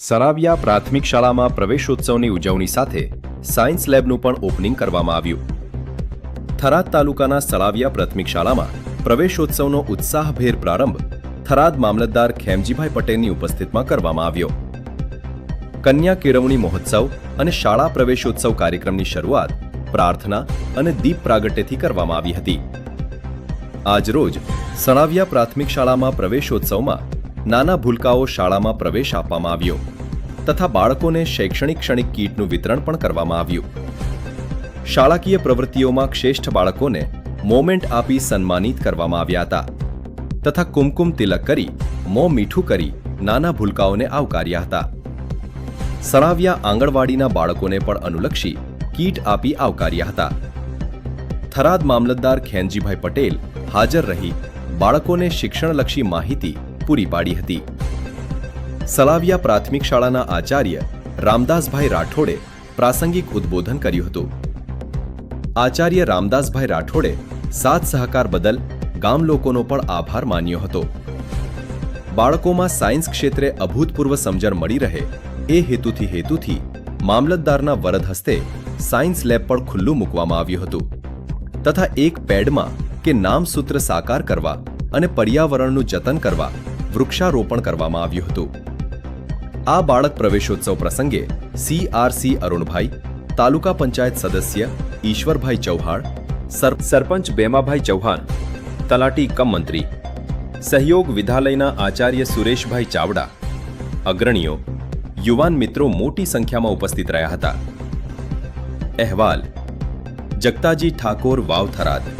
સરાવિયા પ્રાથમિક શાળામાં પ્રવેશોત્સવની ઉજવણી સાથે સાયન્સ લેબનું પણ ઓપનિંગ કરવામાં આવ્યું. થરાદ તાલુકાના સરાવિયા પ્રાથમિક શાળામાં પ્રવેશોત્સવનો ઉત્સાહભેર પ્રારંભ થરાદ મામલતદાર ખેમજીભાઈ પટેલની ઉપસ્થિતિમાં કરવામાં આવ્યો. કન્યા કેળવણી મહોત્સવ અને શાળા પ્રવેશોત્સવ કાર્યક્રમની શરૂઆત પ્રાર્થના અને દીપ પ્રાગટ્યથી કરવામાં આવી હતી. આજરોજ સરાવિયા પ્રાથમિક શાળામાં પ્રવેશોત્સવમાં નાના ભૂલકાઓ શાળામાં પ્રવેશ આપવામાં આવ્યો તથા બાળકોને શૈક્ષણિક ક્ષણિક કીટનું વિતરણ પણ કરવામાં આવ્યું. શાળાકીય પ્રવૃત્તિઓમાં શ્રેષ્ઠ બાળકોને મોમેન્ટ આપી સન્માનિત કરવામાં આવ્યા હતા તથા કુમકુમ તિલક કરી મોં મીઠું કરી નાના ભૂલકાઓને આવકાર્યા હતા. સરાવિયા આંગણવાડીના બાળકોને પણ અનુલક્ષી કીટ આપી આવકાર્યા હતા. થરાદ મામલતદાર ખેમજીભાઈ પટેલ હાજર રહી બાળકોને શિક્ષણલક્ષી માહિતી પૂરી પાડી હતી. સરાવિયા પ્રાથમિક શાળાના આચાર્ય રામદાસભાઈ રાઠોડે પ્રાસંગિક ઉદ્બોધન કર્યું હતું. આચાર્ય રામદાસભાઈ રાઠોડે સાથ સહકાર બદલ ગામ લોકોનો પણ આભાર માન્યો હતો. બાળકોમાં સાયન્સ ક્ષેત્રે અભૂતપૂર્વ સમજણ મળી રહે એ હેતુથી મામલતદારના વરદ હસ્તે સાયન્સ લેબ પણ ખુલ્લું મૂકવામાં આવ્યું હતું તથા એક પેડમાં કે નામસૂત્ર સાકાર કરવા અને પર્યાવરણનું જતન કરવા વૃક્ષારોપણ કરવામાં આવ્યું હતું. આ બાળક પ્રવેશોત્સવ પ્રસંગે CRC અરુણભાઈ, તાલુકા પંચાયત સદસ્ય ઈશ્વરભાઈ ચૌહાણ, સરપંચ બેમાભાઈ ચૌહાણ, તલાટી કમ મંત્રી, સહયોગ વિદ્યાલયના આચાર્ય સુરેશભાઈ ચાવડા, અગ્રણીઓ, યુવાન મિત્રો મોટી સંખ્યામાં ઉપસ્થિત રહ્યા હતા. અહેવાલ જગતાજી ઠાકોર વાવ થરાદ.